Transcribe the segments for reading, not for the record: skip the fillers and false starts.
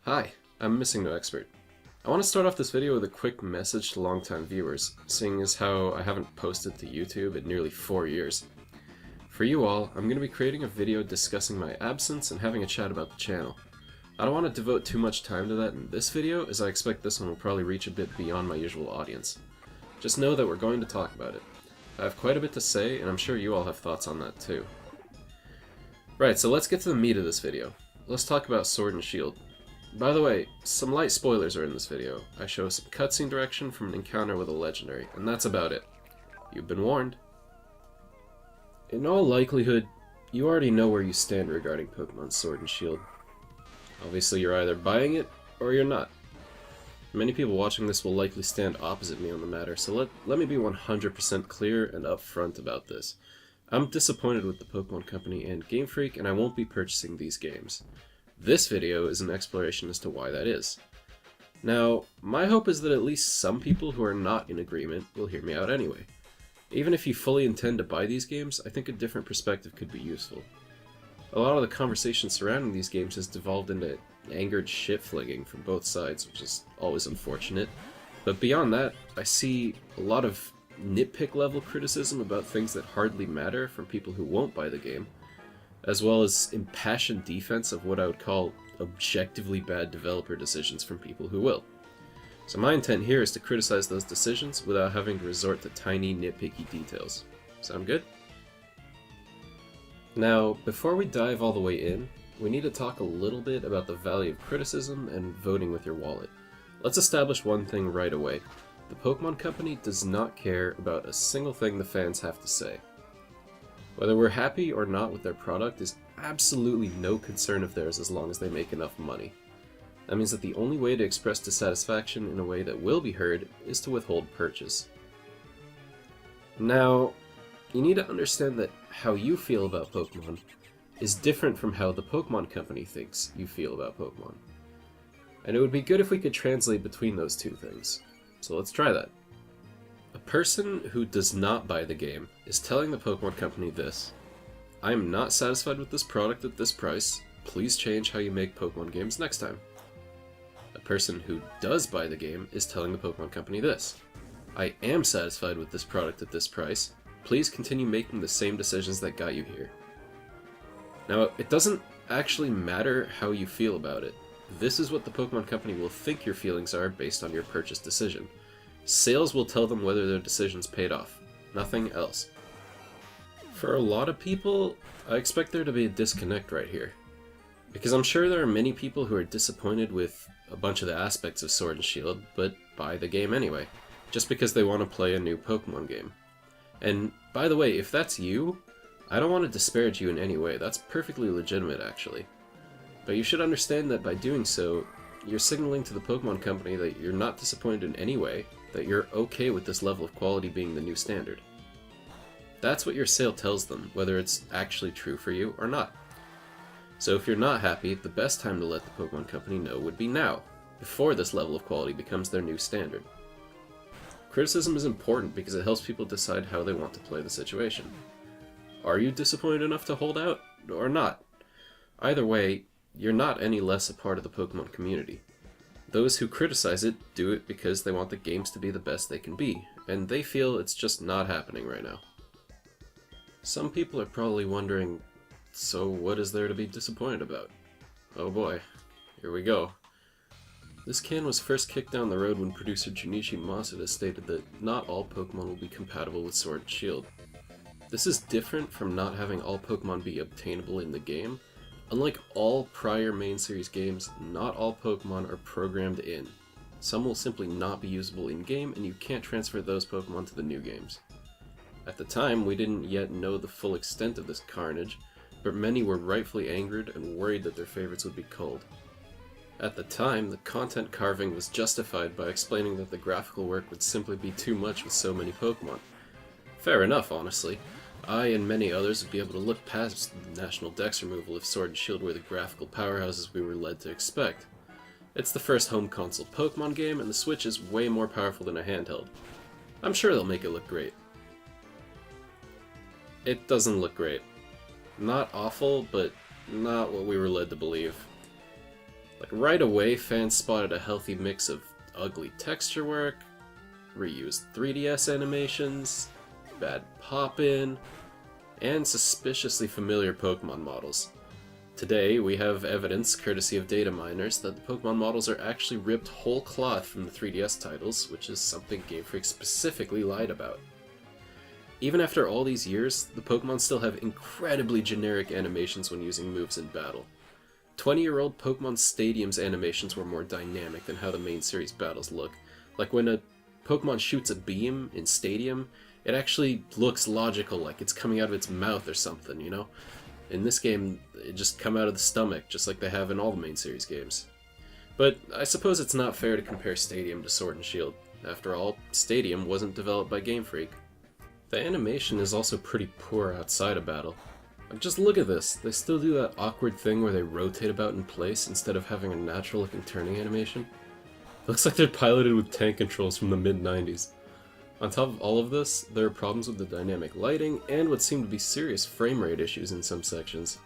Hi, I'm MissingnoXpert. I want to start off this video with a quick message to longtime viewers, seeing as how I haven't posted to YouTube in nearly 4 years. For you all, I'm going to be creating a video discussing my absence and having a chat about the channel. I don't want to devote too much time to that in this video, as I expect this one will probably reach a bit beyond my usual audience. Just know that we're going to talk about it. I have quite a bit to say, and I'm sure you all have thoughts on that too. Right, so let's get to the meat of this video. Let's talk about Sword and Shield. By the way, some light spoilers are in this video. I show some cutscene direction from an encounter with a legendary, and that's about it. You've been warned. In all likelihood, you already know where you stand regarding Pokemon Sword and Shield. Obviously, you're either buying it, or you're not. Many people watching this will likely stand opposite me on the matter, so let me be 100% clear and upfront about this. I'm disappointed with the Pokemon Company and Game Freak, and I won't be purchasing these games. This video is an exploration as to why that is. Now, my hope is that at least some people who are not in agreement will hear me out anyway. Even if you fully intend to buy these games, I think a different perspective could be useful. A lot of the conversation surrounding these games has devolved into angered shit-fligging from both sides, which is always unfortunate. But beyond that, I see a lot of nitpick-level criticism about things that hardly matter from people who won't buy the game, as well as impassioned defense of what I would call objectively bad developer decisions from people who will. So my intent here is to criticize those decisions without having to resort to tiny nitpicky details. Sound good? Now, before we dive all the way in, we need to talk a little bit about the value of criticism and voting with your wallet. Let's establish one thing right away. The Pokemon Company does not care about a single thing the fans have to say. Whether we're happy or not with their product is absolutely no concern of theirs as long as they make enough money. That means that the only way to express dissatisfaction in a way that will be heard is to withhold purchase. Now, you need to understand that how you feel about Pokemon is different from how the Pokemon Company thinks you feel about Pokemon. And it would be good if we could translate between those two things. So let's try that. A person who does not buy the game is telling the Pokemon Company this: I am not satisfied with this product at this price, please change how you make Pokemon games next time. A person who does buy the game is telling the Pokemon Company this: I am satisfied with this product at this price, please continue making the same decisions that got you here. Now, it doesn't actually matter how you feel about it. This is what the Pokemon Company will think your feelings are based on your purchase decision. Sales will tell them whether their decisions paid off. Nothing else. For a lot of people, I expect there to be a disconnect right here. Because I'm sure there are many people who are disappointed with a bunch of the aspects of Sword and Shield, but buy the game anyway, just because they want to play a new Pokemon game. And by the way, if that's you, I don't want to disparage you in any way. That's perfectly legitimate, actually. But you should understand that by doing so, you're signaling to the Pokemon Company that you're not disappointed in any way, that you're okay with this level of quality being the new standard. That's what your sale tells them, whether it's actually true for you or not. So if you're not happy, the best time to let the Pokemon Company know would be now, before this level of quality becomes their new standard. Criticism is important because it helps people decide how they want to play the situation. Are you disappointed enough to hold out, or not? Either way, you're not any less a part of the Pokemon community. Those who criticize it do it because they want the games to be the best they can be, and they feel it's just not happening right now. Some people are probably wondering, so what is there to be disappointed about? Oh boy, here we go. This can was first kicked down the road when producer Junichi Masuda stated that not all Pokemon will be compatible with Sword and Shield. This is different from not having all Pokemon be obtainable in the game. Unlike all prior main series games, not all Pokemon are programmed in. Some will simply not be usable in-game, and you can't transfer those Pokemon to the new games. At the time, we didn't yet know the full extent of this carnage, but many were rightfully angered and worried that their favorites would be culled. At the time, the content carving was justified by explaining that the graphical work would simply be too much with so many Pokemon. Fair enough, honestly. I and many others would be able to look past the national dex removal if Sword and Shield were the graphical powerhouses we were led to expect. It's the first home console Pokemon game, and the Switch is way more powerful than a handheld. I'm sure they'll make it look great. It doesn't look great. Not awful, but not what we were led to believe. Like right away, fans spotted a healthy mix of ugly texture work, reused 3DS animations, bad pop-in, and suspiciously familiar Pokemon models. Today, we have evidence, courtesy of data miners, that the Pokemon models are actually ripped whole cloth from the 3DS titles, which is something Game Freak specifically lied about. Even after all these years, the Pokemon still have incredibly generic animations when using moves in battle. 20-year-old Pokemon Stadium's animations were more dynamic than how the main series battles look. Like when a Pokemon shoots a beam in Stadium, it actually looks logical, like it's coming out of its mouth or something, you know? In this game, it just come out of the stomach, just like they have in all the main series games. But I suppose it's not fair to compare Stadium to Sword and Shield. After all, Stadium wasn't developed by Game Freak. The animation is also pretty poor outside of battle. Like, just look at this, they still do that awkward thing where they rotate about in place instead of having a natural looking turning animation. It looks like they're piloted with tank controls from the mid-90s. On top of all of this, there are problems with the dynamic lighting and what seem to be serious frame rate issues in some sections.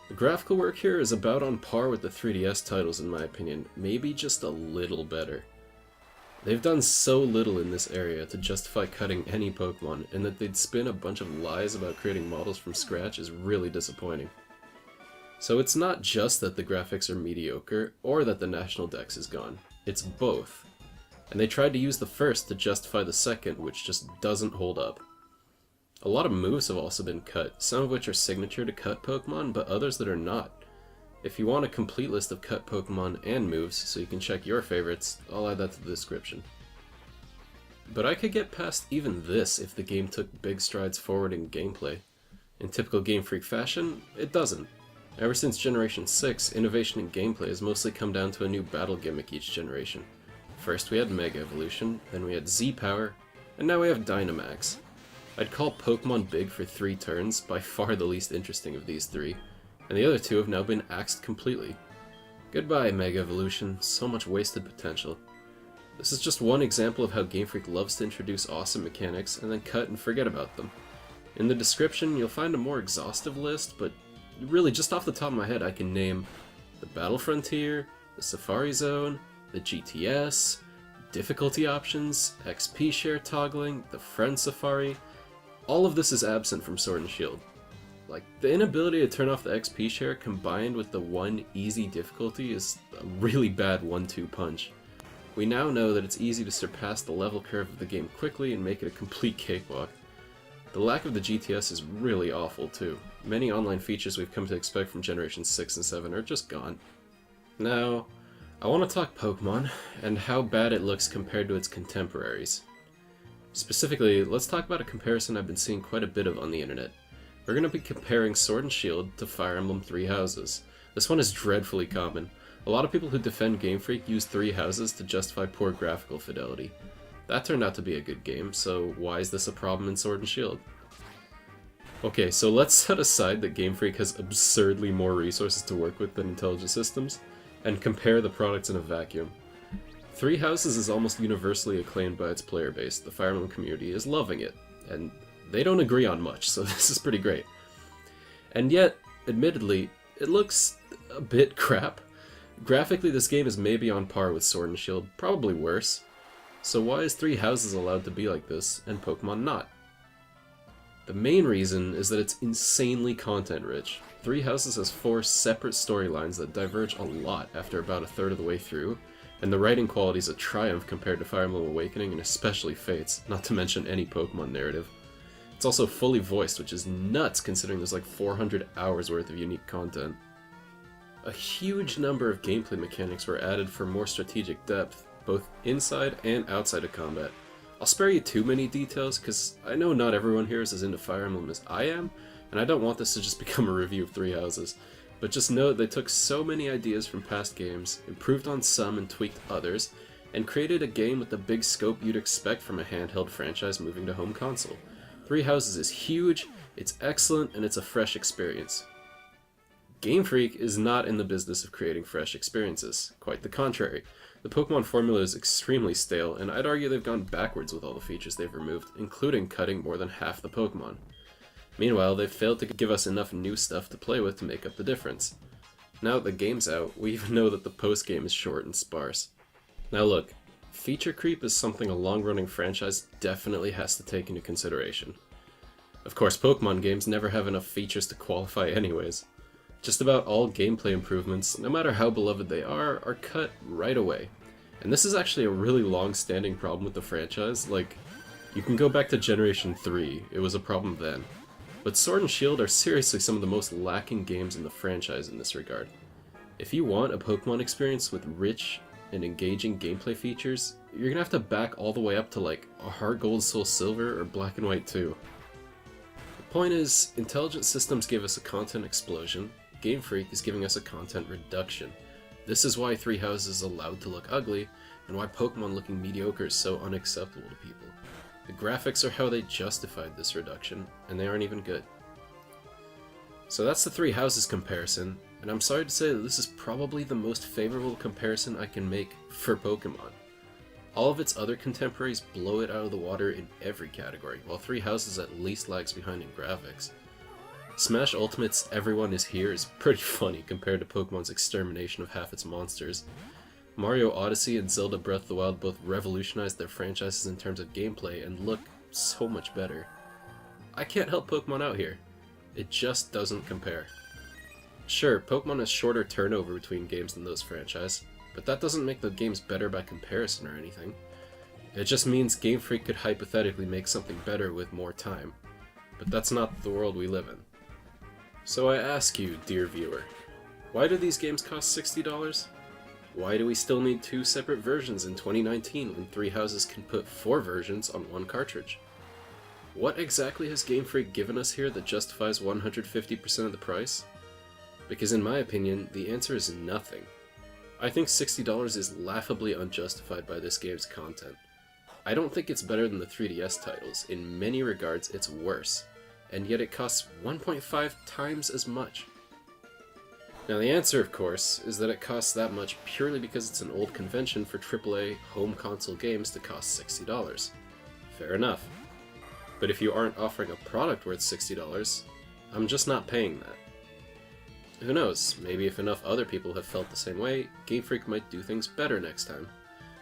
The graphical work here is about on par with the 3DS titles in my opinion, maybe just a little better. They've done so little in this area to justify cutting any Pokemon, and that they'd spin a bunch of lies about creating models from scratch is really disappointing. So it's not just that the graphics are mediocre, or that the National Dex is gone. It's both. And they tried to use the first to justify the second, which just doesn't hold up. A lot of moves have also been cut, some of which are signature to cut Pokemon, but others that are not. If you want a complete list of cut Pokemon and moves, so you can check your favorites, I'll add that to the description. But I could get past even this if the game took big strides forward in gameplay. In typical Game Freak fashion, it doesn't. Ever since Generation 6, innovation in gameplay has mostly come down to a new battle gimmick each generation. First we had Mega Evolution, then we had Z-Power, and now we have Dynamax. I'd call Pokemon Big for 3 turns, by far the least interesting of these 3, and the other 2 have now been axed completely. Goodbye, Mega Evolution, so much wasted potential. This is just one example of how Game Freak loves to introduce awesome mechanics and then cut and forget about them. In the description you'll find a more exhaustive list, but really just off the top of my head I can name the Battle Frontier, the Safari Zone, the GTS, difficulty options, XP share toggling, the Friend Safari. All of this is absent from Sword and Shield. Like, the inability to turn off the XP share combined with the one easy difficulty is a really bad 1-2 punch. We now know that it's easy to surpass the level curve of the game quickly and make it a complete cakewalk. The lack of the GTS is really awful too. Many online features we've come to expect from Generation 6 and 7 are just gone. Now, I want to talk Pokemon, and how bad it looks compared to its contemporaries. Specifically, let's talk about a comparison I've been seeing quite a bit of on the internet. We're going to be comparing Sword and Shield to Fire Emblem Three Houses. This one is dreadfully common. A lot of people who defend Game Freak use Three Houses to justify poor graphical fidelity. That turned out to be a good game, so why is this a problem in Sword and Shield? Okay, so let's set aside that Game Freak has absurdly more resources to work with than Intelligent Systems, and compare the products in a vacuum. Three Houses is almost universally acclaimed by its player base. The Fire Emblem community is loving it, and they don't agree on much, so this is pretty great. And yet, admittedly, it looks a bit crap. Graphically, this game is maybe on par with Sword and Shield, probably worse. So why is Three Houses allowed to be like this, and Pokemon not? The main reason is that it's insanely content-rich. Three Houses has 4 separate storylines that diverge a lot after about a third of the way through, and the writing quality is a triumph compared to Fire Emblem Awakening and especially Fates, not to mention any Pokemon narrative. It's also fully voiced, which is nuts considering there's like 400 hours worth of unique content. A huge number of gameplay mechanics were added for more strategic depth, both inside and outside of combat. I'll spare you too many details, because I know not everyone here is as into Fire Emblem as I am, and I don't want this to just become a review of Three Houses. But just note they took so many ideas from past games, improved on some and tweaked others, and created a game with the big scope you'd expect from a handheld franchise moving to home console. Three Houses is huge, it's excellent, and it's a fresh experience. Game Freak is not in the business of creating fresh experiences. Quite the contrary. The Pokemon formula is extremely stale, and I'd argue they've gone backwards with all the features they've removed, including cutting more than half the Pokemon. Meanwhile, they've failed to give us enough new stuff to play with to make up the difference. now that the game's out, we even know that the post-game is short and sparse. Now look, feature creep is something a long-running franchise definitely has to take into consideration. Of course, Pokemon games never have enough features to qualify anyways. Just about all gameplay improvements, no matter how beloved they are cut right away. And this is actually a really long-standing problem with the franchise. Like, you can go back to Generation 3, it was a problem then. But Sword and Shield are seriously some of the most lacking games in the franchise in this regard. If you want a Pokemon experience with rich and engaging gameplay features, you're gonna have to back all the way up to like a Heart Gold, Soul Silver, or Black and White 2. The point is, Intelligent Systems give us a content explosion, Game Freak is giving us a content reduction. This is why Three Houses is allowed to look ugly, and why Pokemon looking mediocre is so unacceptable to people. The graphics are how they justified this reduction, and they aren't even good. So that's the Three Houses comparison, and I'm sorry to say that this is probably the most favorable comparison I can make for Pokemon. All of its other contemporaries blow it out of the water in every category, while Three Houses at least lags behind in graphics. Smash Ultimate's Everyone is Here is pretty funny compared to Pokemon's extermination of half its monsters. Mario Odyssey and Zelda Breath of the Wild both revolutionized their franchises in terms of gameplay and look so much better. I can't help Pokemon out here. It just doesn't compare. Sure, Pokemon has shorter turnover between games than those franchises, but that doesn't make the games better by comparison or anything. It just means Game Freak could hypothetically make something better with more time. But that's not the world we live in. So I ask you, dear viewer, why do these games cost $60? Why do we still need 2 separate versions in 2019 when Three Houses can put 4 versions on 1 cartridge? What exactly has Game Freak given us here that justifies 150% of the price? Because in my opinion, the answer is nothing. I think $60 is laughably unjustified by this game's content. I don't think it's better than the 3DS titles, in many regards it's worse, and yet it costs 1.5 times as much. Now the answer, of course, is that it costs that much purely because it's an old convention for AAA home console games to cost $60. Fair enough. But if you aren't offering a product worth $60, I'm just not paying that. Who knows, maybe if enough other people have felt the same way, Game Freak might do things better next time.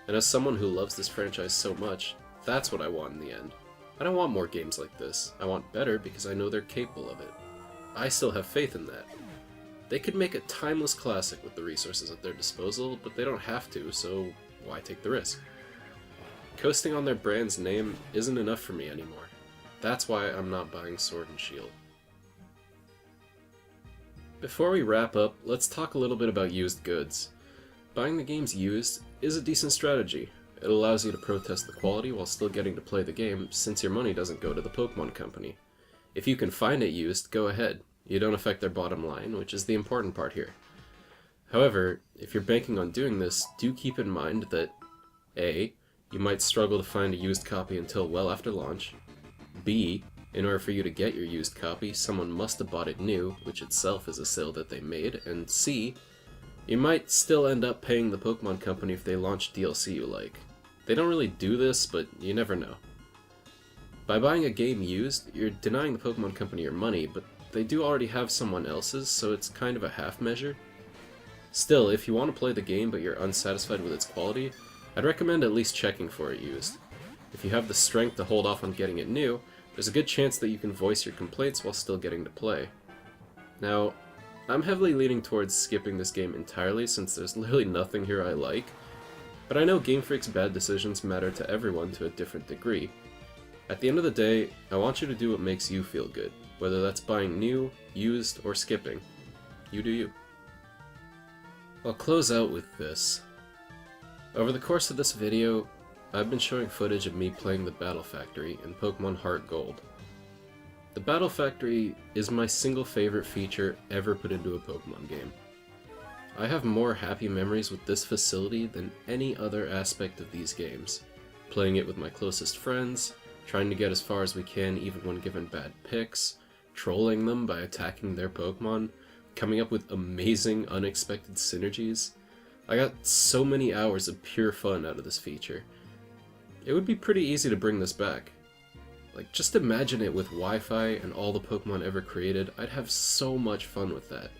And as someone who loves this franchise so much, that's what I want in the end. I don't want more games like this. I want better because I know they're capable of it. I still have faith in that. They could make a timeless classic with the resources at their disposal, but they don't have to, so why take the risk? Coasting on their brand's name isn't enough for me anymore. That's why I'm not buying Sword and Shield. Before we wrap up, let's talk a little bit about used goods. Buying the games used is a decent strategy. It allows you to protest the quality while still getting to play the game, since your money doesn't go to the Pokemon Company. If you can find it used, go ahead. You don't affect their bottom line, which is the important part here. However, if you're banking on doing this, do keep in mind that A. You might struggle to find a used copy until well after launch. B. In order for you to get your used copy, someone must have bought it new, which itself is a sale that they made, and C. You might still end up paying the Pokemon Company if they launch DLC you like. They don't really do this, but you never know. By buying a game used, you're denying the Pokemon Company your money, but they do already have someone else's, so it's kind of a half measure. Still, if you want to play the game but you're unsatisfied with its quality, I'd recommend at least checking for it used. If you have the strength to hold off on getting it new, there's a good chance that you can voice your complaints while still getting to play. Now, I'm heavily leaning towards skipping this game entirely since there's literally nothing here I like, but I know Game Freak's bad decisions matter to everyone to a different degree. At the end of the day, I want you to do what makes you feel good, whether that's buying new, used, or skipping. You do you. I'll close out with this. Over the course of this video, I've been showing footage of me playing the Battle Factory in Pokemon Heart Gold. The Battle Factory is my single favorite feature ever put into a Pokemon game. I have more happy memories with this facility than any other aspect of these games. Playing it with my closest friends, trying to get as far as we can even when given bad picks, trolling them by attacking their Pokemon, coming up with amazing unexpected synergies. I got so many hours of pure fun out of this feature. It would be pretty easy to bring this back. Like, just imagine it with Wi-Fi and all the Pokemon ever created. I'd have so much fun with that.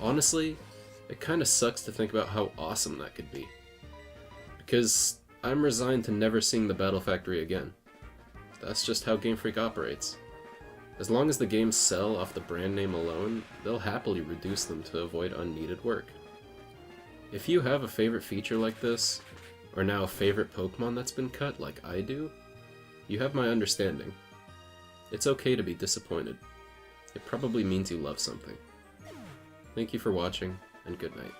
Honestly, It kinda sucks to think about how awesome that could be. Because I'm resigned to never seeing the Battle Factory again. That's just how Game Freak operates. As long as the games sell off the brand name alone, they'll happily reduce them to avoid unneeded work. If you have a favorite feature like this, or now a favorite Pokemon that's been cut like I do, you have my understanding. It's okay to be disappointed. It probably means you love something. Thank you for watching, and good night.